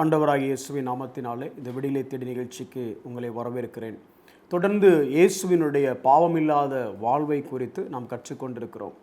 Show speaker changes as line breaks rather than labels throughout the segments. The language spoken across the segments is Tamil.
ஆண்டவராகிய இயேசுவின் நாமத்தினாலே இந்த விடியலை தேடி நிகழ்ச்சிக்கு உங்களை வரவேற்கிறேன். தொடர்ந்து இயேசுவினுடைய பாவமில்லாத வாழ்வை குறித்து நாம் கற்றுக்கொண்டிருக்கிறோம்.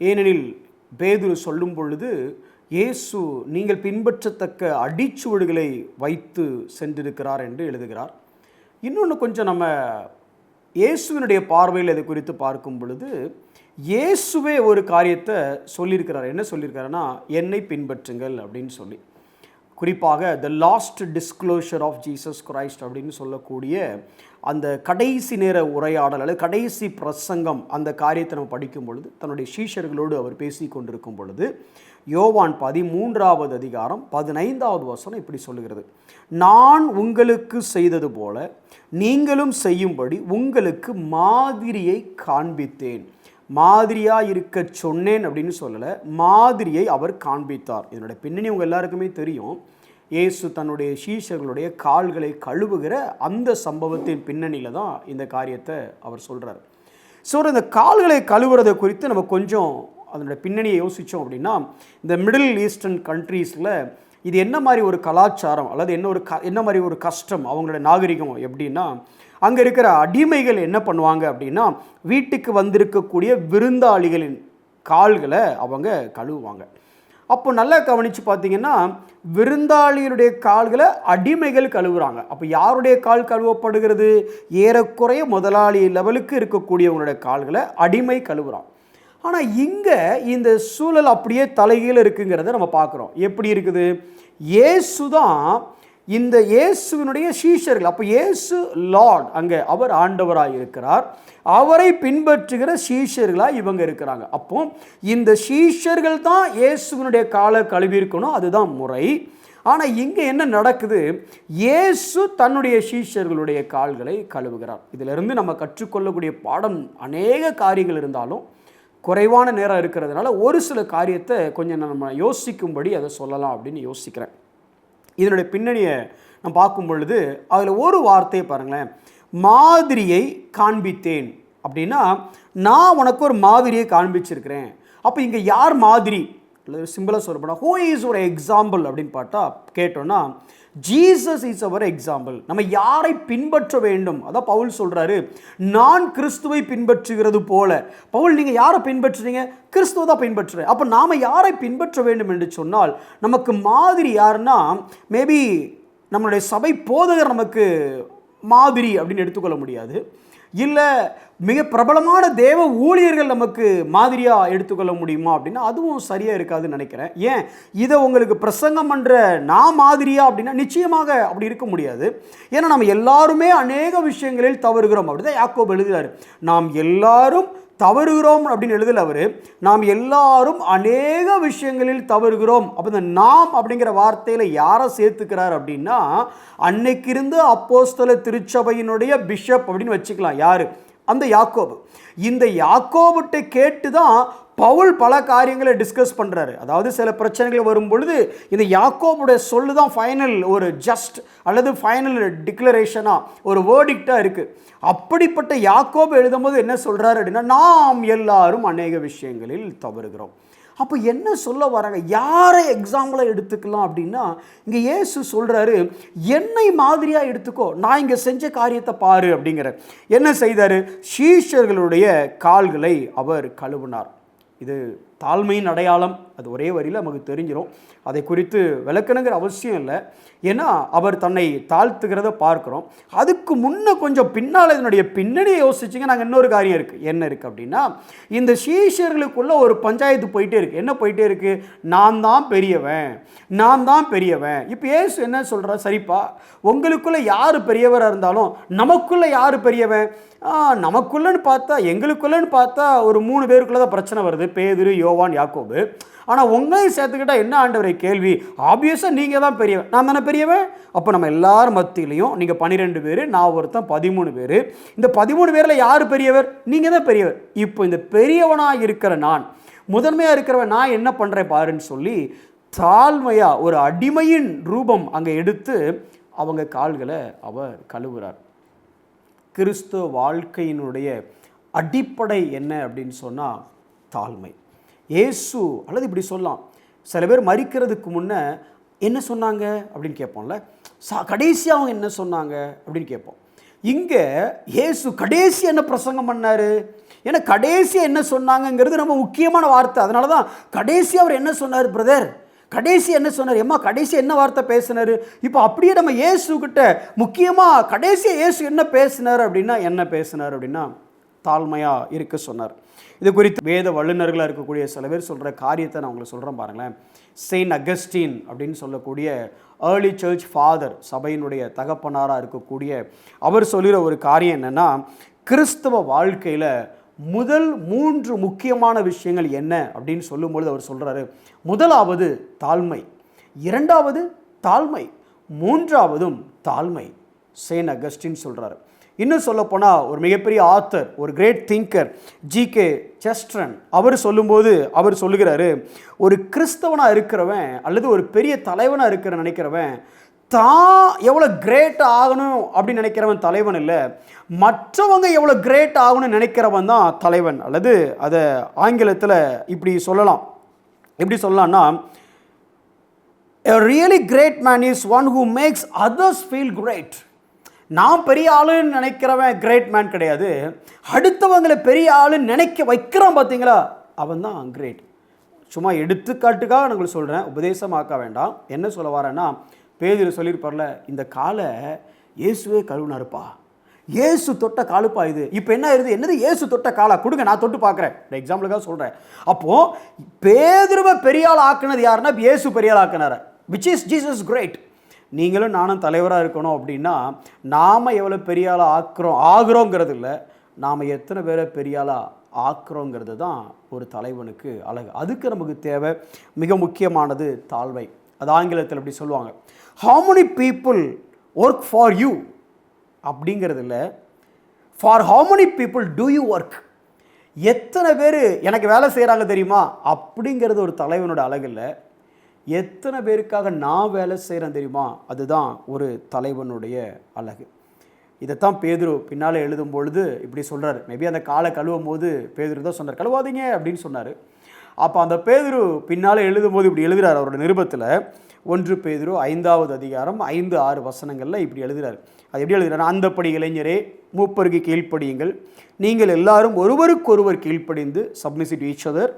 ஏனெனில் பேதுரு சொல்லும் பொழுது இயேசு நீங்கள் பின்பற்றத்தக்க அடிச்சுவடுகளை வைத்து சென்றிருக்கிறார் என்று எழுதுகிறார். இன்னொன்று கொஞ்சம் நம்ம இயேசுவினுடைய பார்வையில் இது குறித்து பார்க்கும் பொழுது இயேசுவே ஒரு காரியத்தை சொல்லியிருக்கிறார். என்ன சொல்லியிருக்காருன்னா, என்னை பின்பற்றுங்கள் அப்படின்னு சொல்லி, குறிப்பாக the last disclosure of Jesus Christ அப்படின்னு சொல்லக்கூடிய அந்த கடைசி நேர உரையாடல் அல்லது கடைசி பிரசங்கம், அந்த காரியத்தை நம்ம படிக்கும் பொழுது தன்னுடைய சீஷர்களோடு அவர் பேசி கொண்டிருக்கும் பொழுது யோவான் 13வது அதிகாரம் 15வது வசனம் இப்படி சொல்லுகிறது, நான் உங்களுக்கு செய்தது போல நீங்களும் செய்யும்படி உங்களுக்கு மாதிரியை காண்பித்தேன். மாதிரியாக இருக்க சொன்னேன் அப்படின்னு சொல்லலை, மாதிரியை அவர் காண்பித்தார். இதனுடைய பின்னணி உங்கள் எல்லாருக்குமே தெரியும். இயேசு தன்னுடைய சீஷர்களுடைய கால்களை கழுவுகிற அந்த சம்பவத்தின் பின்னணியில் தான் இந்த காரியத்தை அவர் சொல்கிறார். ஸோ இந்த கால்களை கழுவுறதை குறித்து நம்ம கொஞ்சம் அதனுடைய பின்னணியை யோசித்தோம் அப்படின்னா, இந்த மிடில் ஈஸ்டர்ன் கண்ட்ரீஸில் இது என்ன மாதிரி ஒரு கலாச்சாரம் அல்லது என்ன மாதிரி ஒரு கஷ்டம், அவங்களோட நாகரிகம் எப்படின்னா, அங்கே இருக்கிற அடிமைகள் என்ன பண்ணுவாங்க அப்படின்னா, வீட்டுக்கு வந்திருக்கக்கூடிய விருந்தாளிகளின் கால்களை அவங்க கழுவுவாங்க. அப்போ நல்லா கவனித்து பார்த்தீங்கன்னா, விருந்தாளிகளுடைய கால்களை அடிமைகள் கழுவுறாங்க. அப்போ யாருடைய கால் கழுவப்படுகிறது? ஏறக்குறைய முதலாளி லெவலுக்கு இருக்கக்கூடியவங்களுடைய கால்களை அடிமை கழுவுறான். ஆனால் இங்கே இந்த சூழல் அப்படியே தலைகீழ இருக்குங்கிறத நம்ம பார்க்குறோம். எப்படி இருக்குது? இயேசு தான் இந்த இயேசுவினுடைய சீஷர்கள். அப்போ இயேசு லார்ட், அங்கே அவர் ஆண்டவராக இருக்கிறார், அவரை பின்பற்றுகிற சீஷர்களாக இவங்க இருக்கிறாங்க. அப்போ இந்த சீஷர்கள் தான் இயேசுவினுடைய காலை கழுவியிருக்கணும், அதுதான் முறை. ஆனால் இங்கே என்ன நடக்குது? இயேசு தன்னுடைய சீஷர்களுடைய கால்களை கழுவுகிறார். இதிலிருந்து நம்ம கற்றுக்கொள்ளக்கூடிய பாடம் அநேக காரியங்கள் இருந்தாலும் குறைவான நேரம் இருக்கிறதுனால ஒரு சில காரியத்தை கொஞ்சம் நம்ம யோசிக்கும்படி அதை சொல்லலாம் அப்படின்னு யோசிக்கிறேன். இதனுடைய பின்னணியை நான் பார்க்கும் பொழுது அதில் ஒரு வார்த்தையை பாருங்களேன், மாதிரியை காண்பித்தேன் அப்படின்னா, நான் உனக்கு ஒரு மாதிரியை காண்பிச்சிருக்கிறேன். அப்போ இங்கே யார் மாதிரி? சிம்பிளாக சொல்லப்போனால் ஹூ இஸ் ஒரு எக்ஸாம்பிள் அப்படின்னு பார்த்தா கேட்டோன்னா, ஜீசஸ் இஸ் அவர் எக்ஸாம்பிள். நம்ம யாரை பின்பற்ற வேண்டும்? அதான் பவுல் சொல்கிறாரு, நான் கிறிஸ்துவை பின்பற்றுகிறது போல. பவுல், நீங்கள் யாரை பின்பற்றுறீங்க? கிறிஸ்துவ தான் பின்பற்றுறேன். அப்போ நாம் யாரை பின்பற்ற வேண்டும் என்று சொன்னால், நமக்கு மாதிரி யாருன்னா, மேபி நம்மளுடைய சபை போதகர் நமக்கு மாதிரி அப்படின்னு எடுத்துக்கொள்ள முடியாது. இல்லை மிக பிரபலமான தேவ ஊழியர்கள் நமக்கு மாதிரியாக எடுத்துக்கொள்ள முடியுமா அப்படின்னா அதுவும் சரியாக இருக்காதுன்னு நினைக்கிறேன். ஏன் இதை உங்களுக்கு பிரசங்கம் பண்ணுற நான் மாதிரியா அப்படின்னா நிச்சயமாக அப்படி இருக்க முடியாது. ஏன்னா நம்ம எல்லாருமே அநேக விஷயங்களில் தவறுகிறோம். அப்படி தான் யாக்கோபு எழுதுகிறார், நாம் எல்லாரும் தவறுகிறோம் அப்படின்னு எழுதல அவர், நாம் எல்லாரும் அநேக விஷயங்களில் தவறுகிறோம். அப்போ இந்த நாம் அப்படிங்கிற வார்த்தையில் யாரை சேர்த்துக்கிறார் அப்படின்னா, அன்னைக்கு இருந்து அப்போஸ்தல திருச்சபையினுடைய பிஷப் அப்படின்னு வச்சுக்கலாம். யார்? அந்த யாக்கோபு. இந்த யாக்கோபுட்ட கேட்டு தான் பவுல் பல காரியங்களை டிஸ்கஸ் பண்ணுறாரு. அதாவது சில பிரச்சனைகள் வரும் பொழுது இந்த யாக்கோபுடைய சொல்லு தான் ஃபைனல் ஒரு ஜஸ்ட் அல்லது ஃபைனல் டிக்ளரேஷனாக ஒரு வேர்டிக்டாக இருக்குது. அப்படிப்பட்ட யாக்கோபு எழுதும்போது என்ன சொல்கிறாரு அப்படின்னா, நாம் எல்லாரும் அநேக விஷயங்களில் தவறுகிறோம். அப்போ என்ன சொல்ல வராங்க? யாரை எக்ஸாம்பிளாக எடுத்துக்கலாம் அப்படின்னா, இங்கே இயேசு சொல்கிறாரு, என்னை மாதிரியாக எடுத்துக்கோ, நான் இங்கே செஞ்ச காரியத்தை பாரு அப்படிங்கிற. என்ன செய்தார்? சீஷர்களுடைய கால்களை அவர் கழுவினார். இது தாழ்மையின் அடையாளம். அது ஒரே வரியில் நமக்கு தெரிஞ்சிடும். அதை குறித்து விளக்கணுங்கிற அவசியம் இல்லை. ஏன்னா அவர் தன்னை தாழ்த்துகிறத பார்க்குறோம். அதுக்கு முன்னே கொஞ்சம் பின்னால் இதனுடைய பின்னணியை யோசிச்சிங்க. நாங்கள் இன்னொரு காரியம் இருக்குது. என்ன இருக்குது அப்படின்னா, இந்த சீஷர்களுக்குள்ள ஒரு பஞ்சாயத்து போயிட்டே இருக்குது. என்ன போயிட்டே இருக்குது? நான் தான் பெரியவன், நான் தான் பெரியவன். இப்போ இயேசு என்ன சொல்கிறா? சரிப்பா, உங்களுக்குள்ளே யார் பெரியவராக இருந்தாலும் நமக்குள்ளே யார் பெரியவன்? நமக்குள்ளன்னு பார்த்தா, எங்களுக்குள்ளன்னு பார்த்தா ஒரு 3 பேருக்குள்ளே தான் பிரச்சனை வருது, பேதுரு, யோவான், யாக்கோபு. ஆனால் உங்களையும் சேர்த்துக்கிட்டால் என்ன ஆண்டவரை கேள்வி? ஆப்வியஸாக நீங்கள் தான் பெரியவன், நான் தானே பெரியவன். அப்போ நம்ம எல்லார் மத்தியிலையும் நீங்கள் 12 பேர், நான் ஒருத்தன் 13 பேர். இந்த 13 பேரில் யார் பெரியவர்? நீங்கள் தான் பெரியவர். இப்போ இந்த பெரியவனாக இருக்கிற நான், முதன்மையாக இருக்கிறவன் நான் என்ன பண்ணுறேன் பாருன்னு சொல்லி தாழ்மையாக ஒரு அடிமையின் ரூபம் அங்கே எடுத்து அவங்க கால்களை அவர் கழுவுறார். கிறிஸ்துவ வாழ்க்கையினுடைய அடிப்படை என்ன அப்படின்னு சொன்னால் தாழ்மை. இயேசு அல்லது இப்படி சொல்லலாம், சில பேர் மரிக்கிறதுக்கு முன்னே என்ன சொன்னாங்க அப்படின்னு கேட்போம்ல. கடைசியாக அவங்க என்ன சொன்னாங்க அப்படின்னு கேட்போம். இங்கே இயேசு கடைசி என்ன பிரசங்கம் பண்ணார், ஏன்னா கடைசியாக என்ன சொன்னாங்கங்கிறது ரொம்ப முக்கியமான வார்த்தை. அதனால தான் கடைசியாக அவர் என்ன சொன்னார் பிரதர், கடைசி என்ன சொன்னார், எம்மா கடைசி என்ன வார்த்தை பேசினார். இப்போ அப்படியே நம்ம இயேசுக்கிட்ட முக்கியமாக கடைசியாக இயேசு என்ன பேசினார் அப்படின்னா, என்ன பேசினார் அப்படின்னா தாழ்மையாக இருக்க சொன்னார். இது குறித்து வேத வல்லுநர்களாக இருக்கக்கூடிய சில பேர் சொல்கிற காரியத்தை நான் உங்களுக்கு சொல்கிறேன் பாருங்களேன். செயின்ட் அகஸ்டின் அப்படின்னு சொல்லக்கூடிய ஏர்லி சர்ச் ஃபாதர், சபையினுடைய தகப்பனாராக இருக்கக்கூடிய அவர் சொல்கிற ஒரு காரியம் என்னென்னா, கிறிஸ்தவ வாழ்க்கையில் முதல் 3 முக்கியமான விஷயங்கள் என்ன அப்படின்னு சொல்லும்பொழுது அவர் சொல்கிறாரு, முதலாவது தாழ்மை, இரண்டாவது தாழ்மை, மூன்றாவதும் தாழ்மை. செயின்ட் அகஸ்டின் சொல்கிறாரு. இன்னும் சொல்லப்போனால் ஒரு மிகப்பெரிய ஆத்தர், ஒரு கிரேட் திங்கர் ஜி.கே. செஸ்டர்டன் அவர் சொல்லும்போது அவர் சொல்லுகிறாரு, ஒரு கிறிஸ்தவனாக இருக்கிறவன் அல்லது ஒரு பெரிய தலைவனாக இருக்கிற நினைக்கிறவன் தான் எவ்வளோ கிரேட் ஆகணும் அப்படின்னு நினைக்கிறவன் தலைவன் இல்லை, மற்றவங்க எவ்வளோ கிரேட் ஆகணும்னு நினைக்கிறவன் தான் தலைவன். அல்லது அதை ஆங்கிலத்தில் இப்படி சொல்லலாம், எப்படி சொல்லலாம்னா, a really great man is one who makes others feel great. நான் பெரிய ஆளுன்னு நினைக்கிறவன் கிரேட் மேன் கிடையாது, அடுத்தவங்களை பெரிய ஆளுன்னு நினைக்க வைக்கிறான் பார்த்தீங்களா, அவன் தான் கிரேட். சும்மா எடுத்துக்காட்டுக்காக நான் உங்களுக்கு சொல்கிறேன், உபதேசமாக்க வேண்டாம். என்ன சொல்ல வரேன்னா, பேதுரு சொல்லியிருப்பார்ல, இந்த காலை இயேசுவே கழுவுனாருப்பா, இயேசு தொட்ட காலுப்பா இது. இப்போ என்ன ஆயிருது, என்னது இயேசு தொட்ட காலா, கொடுங்க நான் தொட்டு பார்க்குறேன், எக்ஸாம்பிளுக்காக சொல்கிறேன். அப்போது பேதுருவை பெரிய ஆள் ஆக்குனது யாருன்னா இயேசு பெரிய ஆள் ஆக்குனார், விச் இஸ் ஜீசஸ் கிரேட். நீங்களும் நானும் தலைவராக இருக்கணும் அப்படின்னா நாம் எவ்வளோ பெரிய ஆளாக ஆகிறோங்கிறது இல்லை, நாம் எத்தனை பேரை பெரிய ஆளாக ஆக்குறோங்கிறது தான் ஒரு தலைவனுக்கு அழகு. அதுக்கு நமக்கு தேவை மிக முக்கியமானது தாழ்மை. அது ஆங்கிலத்தில் எப்படி சொல்லுவாங்க, how many people work for you அப்படிங்கிறது இல்லை, for how many people do you work. எத்தனை பேர் எனக்கு வேலை செய்கிறாங்க தெரியுமா அப்படிங்கிறது ஒரு தலைவனோட அழகு இல்லை, எத்தனை பேருக்காக நான் வேலை செய்கிறேன் தெரியுமா, அதுதான் ஒரு தலைவனுடைய அழகு. இதைத்தான் பேதுரு பின்னால் எழுதும் பொழுது இப்படி சொல்கிறார். மேபி அந்த காலை கழுவும் போது பேதுரு தான் சொன்னார், கழுவாதீங்க அப்படின்னு சொன்னார். அப்போ அந்த பேதுரு பின்னால் எழுதும் போது இப்படி எழுதுகிறார் அவரோட நிருபத்தில். 1 பேதுரு 5வது அதிகாரம் 5-6 வசனங்களில் இப்படி எழுதுகிறார். அது எப்படி எழுதுகிறார், அந்தப்படி இளைஞரே மூப்பருக்கு கீழ்ப்படியுங்கள், நீங்கள் எல்லாரும் ஒருவருக்கொருவர் கீழ்ப்படிந்து சப்மிசிட் ஈச் அதர்,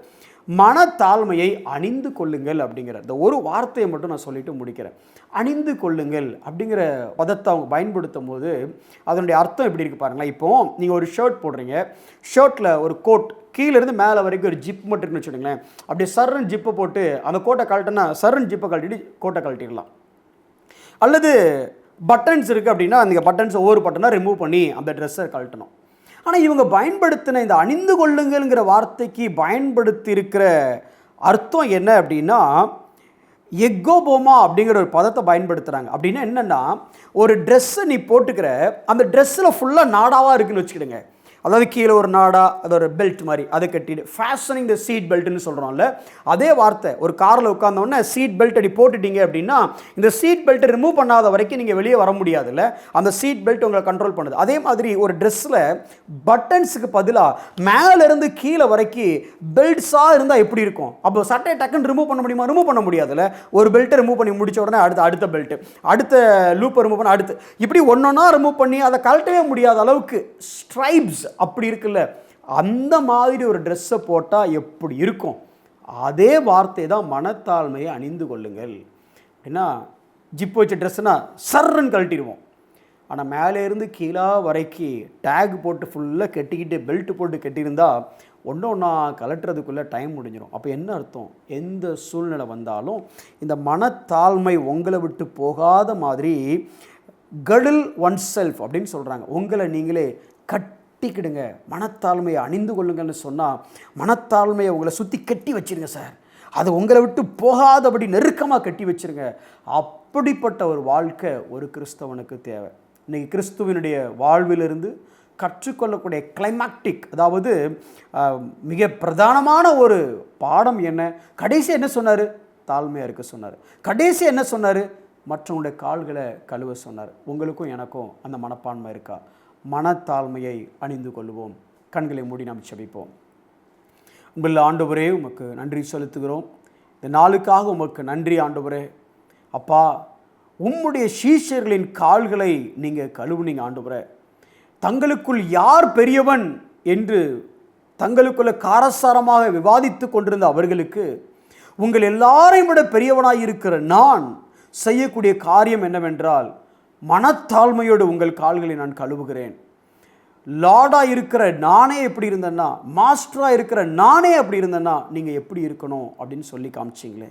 மனத்தாழ்மையை அணிந்து கொள்ளுங்கள் அப்படிங்கிற இந்த ஒரு வார்த்தையை மட்டும் நான் சொல்லிட்டு முடிக்கிறேன். அணிந்து கொள்ளுங்கள் அப்படிங்கிற பதத்தை அவங்க பயன்படுத்தும் போது அதனுடைய அர்த்தம் எப்படி இருக்குது பாருங்களேன். இப்போது நீங்கள் ஒரு ஷர்ட் போடுறீங்க, ஷர்ட்டில் ஒரு கோட் கீழேருந்து மேலே வரைக்கும் ஒரு ஜிப் மட்டும் இருக்குன்னு வச்சுக்கோங்களேன். அப்படியே சர்ன்னு ஜிப்பை போட்டு அந்த கோட்டை கழட்டினா சர்ன்னு ஜிப்பை கழட்டிட்டு கோட்டை கழட்டிடலாம். அல்லது பட்டன்ஸ் இருக்குது அப்படின்னா அந்த பட்டன்ஸை ஒவ்வொரு பட்டனாக ரிமூவ் பண்ணி அந்த ட்ரெஸ்ஸை கழட்டணும். ஆனால் இவங்க பயன்படுத்தின இந்த அணிந்து கொள்ளுங்கள்ங்கிற வார்த்தைக்கு பயன்படுத்தி இருக்கிற அர்த்தம் என்ன அப்படின்னா, எக்கோபோமா அப்படிங்கிற ஒரு பதத்தை பயன்படுத்துகிறாங்க. அப்படின்னா என்னென்னா, ஒரு ட்ரெஸ்ஸை நீ போட்டுக்கிற அந்த ட்ரெஸ்ஸில் ஃபுல்லாக நாடாவாக இருக்குன்னு வச்சுக்கிடுங்க, அதாவது கீழே ஒரு நாடா, அது ஒரு பெல்ட் மாதிரி அதை கட்டிட்டு ஃபேஷனிங் த சீட் பெல்ட்னு சொல்கிறோம்ல, அதே வார்த்தை. ஒரு காரில் உட்காந்தோடனே சீட் பெல்ட் அடி போட்டுட்டீங்க அப்படின்னா இந்த சீட் பெல்ட்டை ரிமூவ் பண்ணாத வரைக்கும் நீங்கள் வெளியே வர முடியாதுல்ல, அந்த சீட் பெல்ட் உங்களை கண்ட்ரோல் பண்ணுது. அதே மாதிரி ஒரு ட்ரெஸ்ஸில் பட்டன்ஸுக்கு பதிலாக மேலேருந்து கீழே வரைக்கும் பெல்ட்ஸாக இருந்தால் எப்படி இருக்கும்? அப்போ சட்டையை டக்குன்னு ரிமூவ் பண்ண முடியுமா? ரிமூவ் பண்ண முடியாதுல்ல. ஒரு பெல்ட்டை ரிமூவ் பண்ணி முடிச்ச உடனே அடுத்த பெல்ட்டு, அடுத்த லூப்பை ரிமூவ் பண்ண அடுத்து, இப்படி ஒன்றொன்னா ரிமூவ் பண்ணி அதை கழட்டவே முடியாத அளவுக்கு ஸ்ட்ரைப்ஸ் அப்படி இருக்குல்ல, அந்த மாதிரி ஒரு ட்ரெஸ்ஸை போட்டால் எப்படி இருக்கும்? அதே வார்த்தை தான் மனத்தாழ்மையை அணிந்து கொள்ளுங்கள். அப்படின்னா ஜிப்பு வச்ச ட்ரெஸ்ஸுனா சர்ன்னு கழட்டிடுவோம், ஆனால் மேலே இருந்து கீழே வரைக்கும் டேக் போட்டு ஃபுல்லாக கட்டிக்கிட்டு பெல்ட் போட்டு கட்டியிருந்தா ஒன்று ஒன்றா கலட்டுறதுக்குள்ளே டைம் முடிஞ்சிடும். அப்போ என்ன அர்த்தம்? எந்த சூழ்நிலை வந்தாலும் இந்த மனத்தாழ்மை உங்களை விட்டு போகாத மாதிரி கடல் ஒன் செல்ஃப் அப்படின்னு சொல்கிறாங்க. உங்களை நீங்களே கட்டிக்கிடுங்க, மனத்தாழ்மையை அணிந்து கொள்ளுங்கன்னு சொன்னால் மனத்தாழ்மையை உங்களை சுற்றி கட்டி வச்சிருங்க சார், அது உங்களை விட்டு போகாதபடி நெருக்கமாக கட்டி வச்சிருங்க. அப்படிப்பட்ட ஒரு வாழ்க்கை ஒரு கிறிஸ்தவனுக்கு தேவை. இன்றைக்கி கிறிஸ்துவனுடைய வாழ்விலிருந்து கற்றுக்கொள்ளக்கூடிய கிளைமாக்டிக், அதாவது மிக பிரதானமான ஒரு பாடம் என்ன? கடைசி என்ன சொன்னார்? தாழ்மையாக இருக்க சொன்னார். கடைசி என்ன சொன்னார்? மற்றவங்களுடைய கால்களை கழுவ சொன்னார். உங்களுக்கும் எனக்கும் அந்த மனப்பான்மை இருக்கா? மனத்தாழ்மையை அணிந்து கொள்வோம். கண்களை மூடி நாம் செபிப்போம். அன்புள்ள ஆண்டவரே, உமக்கு நன்றி செலுத்துகிறோம். இந்த நாளுக்காக உமக்கு நன்றி ஆண்டவரே. அப்பா, உம்முடைய சீஷர்களின் கால்களை நீங்கள் கழுவுனீங்க ஆண்டவரே. தங்களுக்குள் யார் பெரியவன் என்று தங்களுக்குள்ள காரசாரமாக விவாதித்து கொண்டிருந்த அவர்களுக்கு உங்கள் எல்லாரையும் விட பெரியவனாய் இருக்கிற நான் செய்யக்கூடிய காரியம் என்னவென்றால், மனத்தாழ்மையோடு உங்கள் கால்களை நான் கழுவுகிறேன். லார்டாக இருக்கிற நானே எப்படி இருந்தேன்னா, மாஸ்டராக இருக்கிற நானே அப்படி இருந்தேன்னா நீங்கள் எப்படி இருக்கணும் அப்படின்னு சொல்லி காமிச்சிங்களே.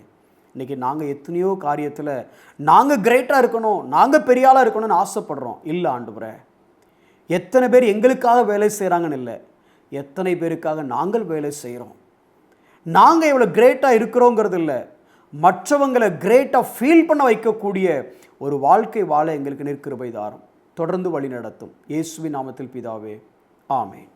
இன்றைக்கி நாங்கள் எத்தனையோ காரியத்தில் நாங்கள் கிரேட்டாக இருக்கணும், நாங்கள் பெரிய ஆளாக இருக்கணும்னு ஆசைப்படுறோம். இல்லை ஆண்டவரே, எத்தனை பேர் எங்களுக்காக வேலை செய்கிறாங்கன்னு இல்லை, எத்தனை பேருக்காக நாங்கள் வேலை செய்கிறோம். நாங்கள் எவ்வளோ கிரேட்டாக இருக்கிறோங்கிறது இல்லை, மற்றவங்களை கிரேட்டாக ஃபீல் பண்ண வைக்கக்கூடிய ஒரு வாழ்க்கை வாழ எங்களுக்கு நிற்கிருபை தாரும். தொடர்ந்து வழி நடத்தும். இயேசுவின் நாமத்தில் பிதாவே, ஆமென்.